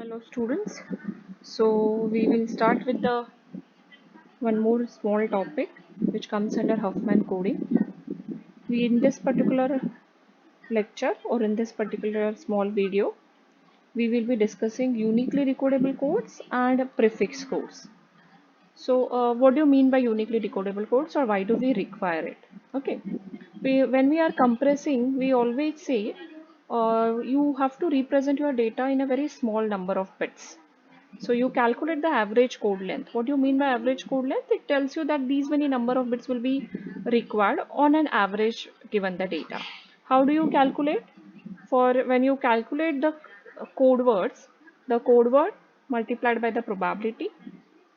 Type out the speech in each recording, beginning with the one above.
Hello students. So we will start with the one more small topic which comes under Huffman coding. We in this particular lecture or in this particular small video, we will be discussing uniquely decodable codes and prefix codes. So what do you mean by uniquely decodable codes or why do we require it? Okay. When we are compressing, we always say you have to represent your data in a very small number of bits. So you calculate the average code length. What do you mean by average code length? It tells you that these many number of bits will be required on an average given the data. How do you calculate? For when you calculate the code words, the code word multiplied by the probability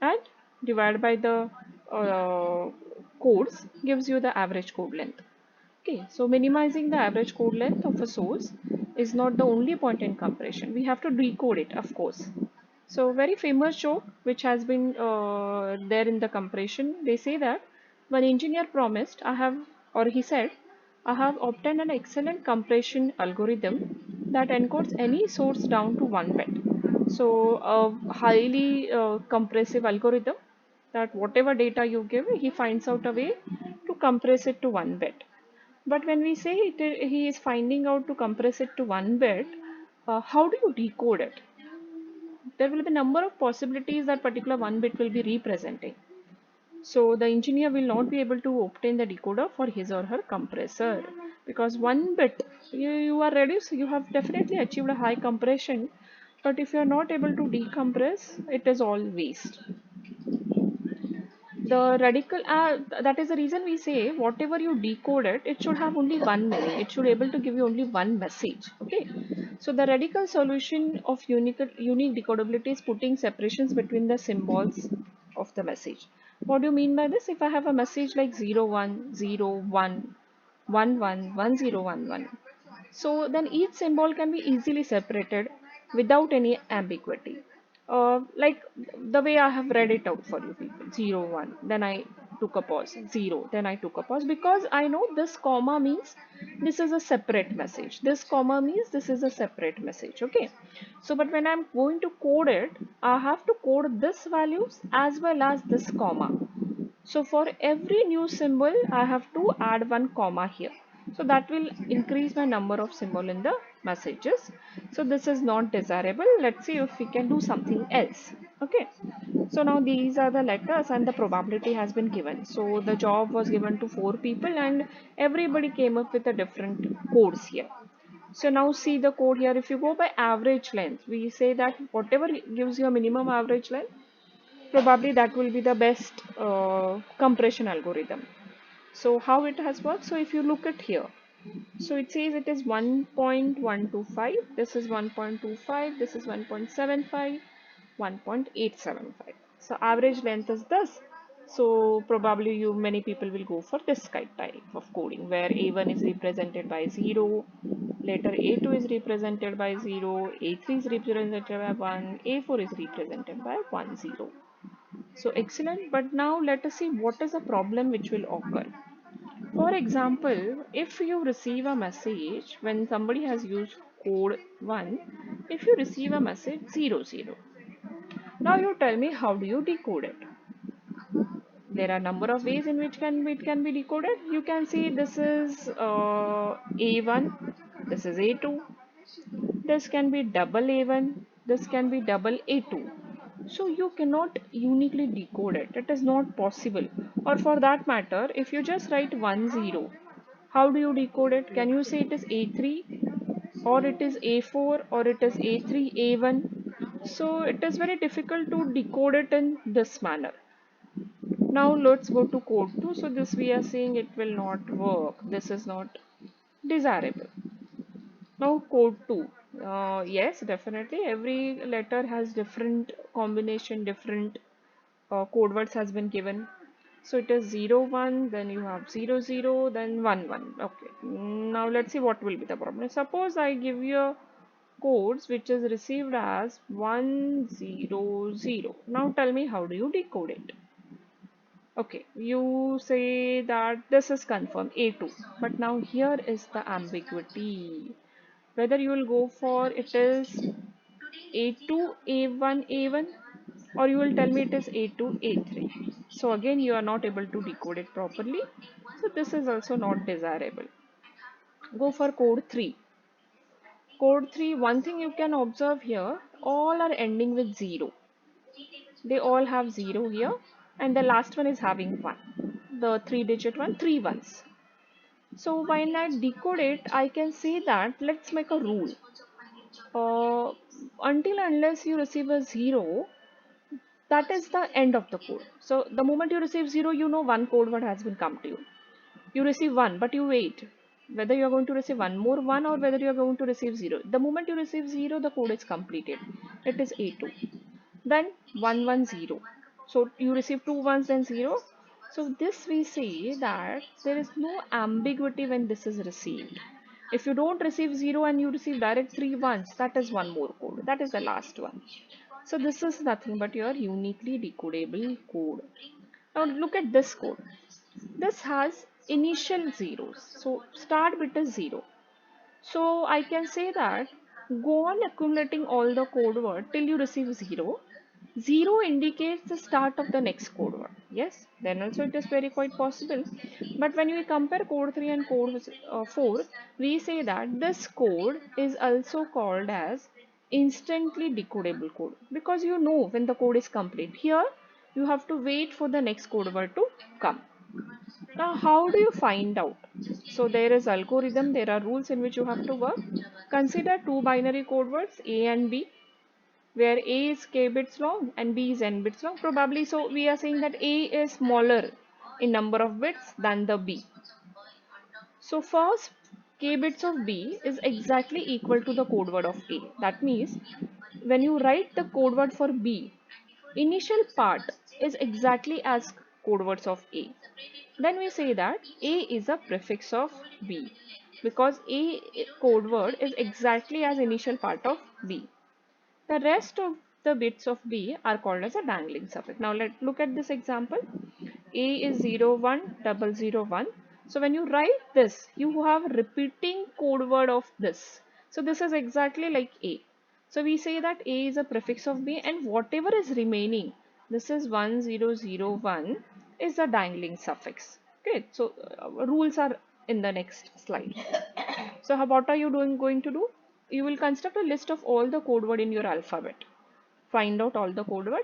and divided by the uh, codes gives you the average code length. Okay, so minimizing the average code length of a source is not the only point in compression. We have to decode it, of course. So very famous joke which has been there in the compression. They say that one engineer promised, he said, I have obtained an excellent compression algorithm that encodes any source down to 1 bit. So a highly compressive algorithm that whatever data you give, he finds out a way to compress it to 1 bit. But when we say he is finding out to compress it to 1 bit, how do you decode it? There will be a number of possibilities that particular 1 bit will be representing. So the engineer will not be able to obtain the decoder for his or her compressor because 1 bit you are ready, so you have definitely achieved a high compression. But if you are not able to decompress, it is all waste. The radical that is the reason we say whatever you decode it should have only one meaning. It should able to give you only one message. Okay. So the radical solution of unique decodability is putting separations between the symbols of the message. What do you mean by this? If I have a message like 0101 111011, so then each symbol can be easily separated without any ambiguity. Like the way I have read it out for you people, 01, then I took a pause, 0, then I took a pause because I know this comma means this is a separate message. This comma means this is a separate message, okay? So, but when I'm going to code it, I have to code this values as well as this comma. So for every new symbol, I have to add one comma here. So that will increase my number of symbol in the messages. So this is not desirable. Let's see if we can do something else. Okay. So now these are the letters and the probability has been given. So the job was given to 4 people and everybody came up with a different codes here. So now see the code here. If you go by average length, we say that whatever gives you a minimum average length, probably that will be the best compression algorithm. So how it has worked? So if you look at here, so it says it is 1.125, this is 1.25, this is 1.75, 1.875. So average length is this. So probably many people will go for this type of coding where A1 is represented by 0, later A2 is represented by 0, A3 is represented by 1, A4 is represented by 1, 0. So excellent, but now let us see what is the problem which will occur. For example, if you receive a message when somebody has used code 1, if you receive a message 00, now you tell me how do you decode it? There are number of ways in which it can be decoded. You can see this is A1, this is A2, this can be double A1, this can be double A2. So you cannot uniquely decode it. It is not possible. Or for that matter, if you just write 10, how do you decode it? Can you say it is A3 or it is A4 or it is A3, A1? So it is very difficult to decode it in this manner. Now let's go to code 2. So this we are saying it will not work. This is not desirable. Now code 2. Yes, definitely. Every letter has different combination, different code words has been given. So it is 01, then you have 00, then 11. Okay. Now let's see what will be the problem. Suppose I give you a codes which is received as 100. Now tell me how do you decode it? Okay, you say that this is confirmed A2, but now here is the ambiguity. Whether you will go for it is A2, A1, A1, or you will tell me it is A2, A3. So again, you are not able to decode it properly. So this is also not desirable. Go for code 3. Code 3, one thing you can observe here, all are ending with 0. They all have 0 here, and the last one is having 1. The 3-digit one, 3 ones. So when I decode it, I can say that let's make a rule. Uh, until unless you receive a 0, that is the end of the code. So the moment you receive 0, you know one code word has been come to you. You receive 1, but you wait whether you are going to receive one more 1 or whether you are going to receive 0. The moment you receive 0, the code is completed. It is A2. Then 110. So you receive two ones, then 0. So this we say that there is no ambiguity when this is received. If you don't receive 0 and you receive direct 3 ones, that is one more code. That is the last one. So this is nothing but your uniquely decodable code. Now look at this code. This has initial zeros. So start bit is 0. So I can say that go on accumulating all the code word till you receive 0. 0 indicates the start of the next code word. Yes, then also it is very quite possible. But when we compare code 3 and code 4, we say that this code is also called as instantly decodable code because you know when the code is complete. Here you have to wait for the next code word to come. Now, how do you find out? So there is algorithm, there are rules in which you have to work. Consider two binary code words A and B, where A is k bits long and B is n bits long. Probably, so we are saying that A is smaller in number of bits than the B. So first, k bits of B is exactly equal to the code word of A. That means when you write the code word for B, initial part is exactly as code words of A. Then we say that A is a prefix of B because A code word is exactly as initial part of B. The rest of the bits of B are called as a dangling suffix. Now let's look at this example. A is 01001. So when you write this, you have repeating code word of this. So this is exactly like A. So we say that A is a prefix of B and whatever is remaining, this is 1001 is a dangling suffix. Okay, so rules are in the next slide. So what are you going to do? You will construct a list of all the code word in your alphabet. Find out all the code word.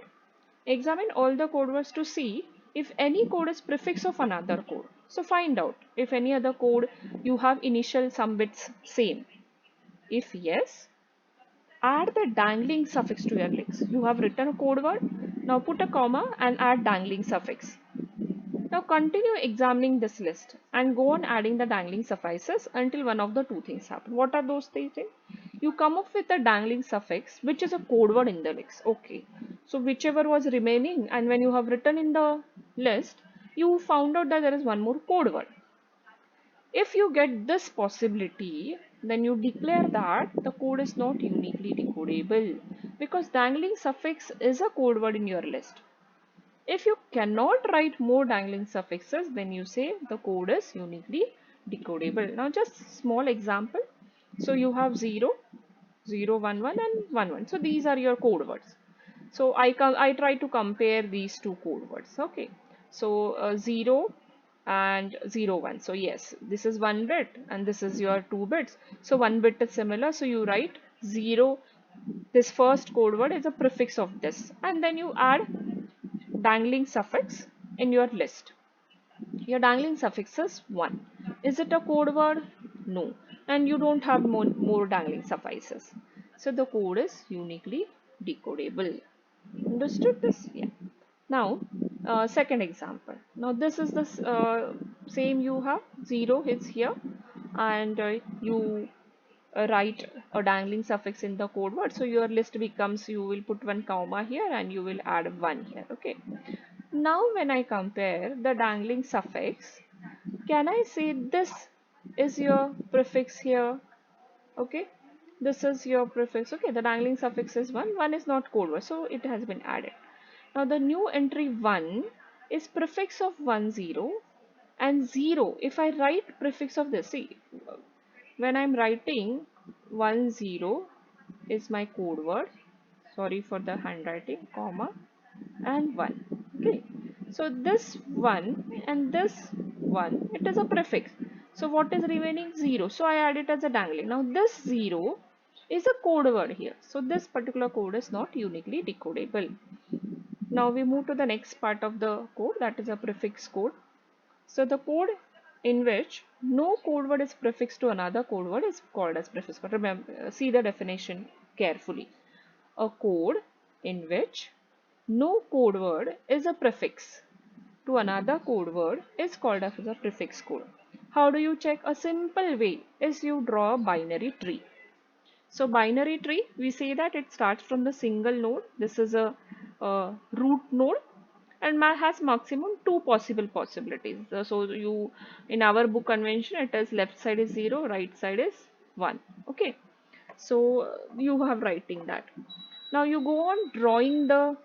Examine all the code words to see if any code is prefix of another code. So find out if any other code you have initial some bits same. If yes, add the dangling suffix to your links. You have written a code word. Now put a comma and add dangling suffix. Now continue examining this list and go on adding the dangling suffixes until one of the two things happen. What are those things? You come up with a dangling suffix which is a code word in the list. Okay. So whichever was remaining and when you have written in the list, you found out that there is one more code word. If you get this possibility, then you declare that the code is not uniquely decodable because dangling suffix is a code word in your list. If you cannot write more dangling suffixes, then you say the code is uniquely decodable. Now just small example. So you have 0, 0, 1, 1 and 1, 1. So these are your code words. So I try to compare these two code words. Okay. So 0 and 0, 1. So yes, this is 1 bit and this is your 2 bits. So 1 bit is similar. So you write 0. This first code word is a prefix of this. And then you add dangling suffix in your list. Your dangling suffix is 1. Is it a code word? No. And you don't have more dangling suffixes. So the code is uniquely decodable. Understood this? Yeah. Now, second example. Now this is the same you have 0 is here and you write a dangling suffix in the code word. So your list becomes you will put one comma here and you will add 1 here. Okay. Now when I compare the dangling suffix, can I say this is your prefix here? Okay, this is your prefix. Okay, the dangling suffix is 1. 1 is not code word, so it has been added. Now the new entry 1 is prefix of 1 0 and 0. If I write prefix of this, see, when I'm writing 1 0 is my code word sorry for the handwriting, comma and 1. Okay, so this 1 and this 1, it is a prefix. So what is remaining? 0. So I add it as a dangling. Now this 0 is a code word here. So this particular code is not uniquely decodable. Now we move to the next part of the code, that is a prefix code. So the code in which no code word is prefixed to another code word is called as prefix code. Remember, see the definition carefully. A code in which no code word is a prefix to another code word is called as a prefix code. How do you check? A simple way is you draw a binary tree. So binary tree, we say that it starts from the single node. This is a root node and has maximum two possible possibilities. So you, in our book convention, it is left side is 0, right side is 1. Okay. So you have writing that. Now you go on drawing the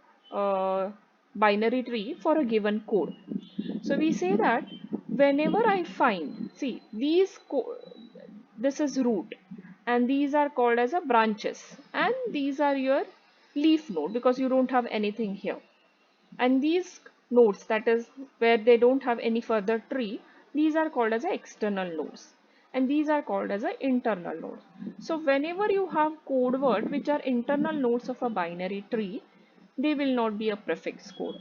binary tree for a given code. So we say that whenever I find, see this is root and these are called as a branches and these are your leaf node because you don't have anything here. And these nodes, that is where they don't have any further tree, these are called as external nodes and these are called as internal nodes. So whenever you have code word which are internal nodes of a binary tree, they will not be a prefix code.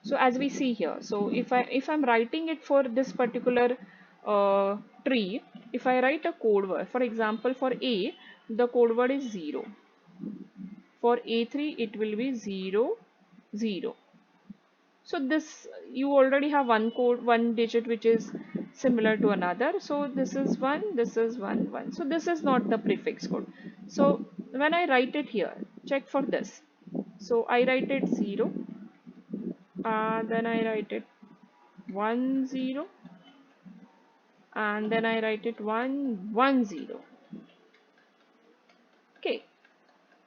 So as we see here, so if I'm writing it for this particular tree, if I write a code word, for example for A, the code word is 0. For A3 it will be 0 0. So this, you already have one code, one digit which is similar to another. So this is 1, this is 1 1. So this is not the prefix code. So when I write it here, check for this. So I write it 0, then I write it 1 0, and then I write it 1 1 0. Okay,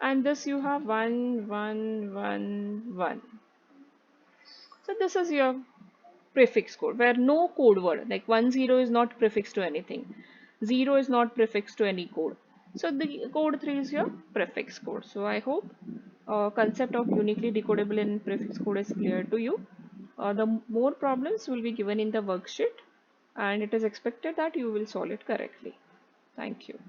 and this you have 1 1 1 1. So this is your prefix code where no code word like 1 0 is not prefixed to anything, 0 is not prefixed to any code. So the code 3 is your prefix code. So I hope concept of uniquely decodable in prefix code is clear to you. The more problems will be given in the worksheet and it is expected that you will solve it correctly. Thank you.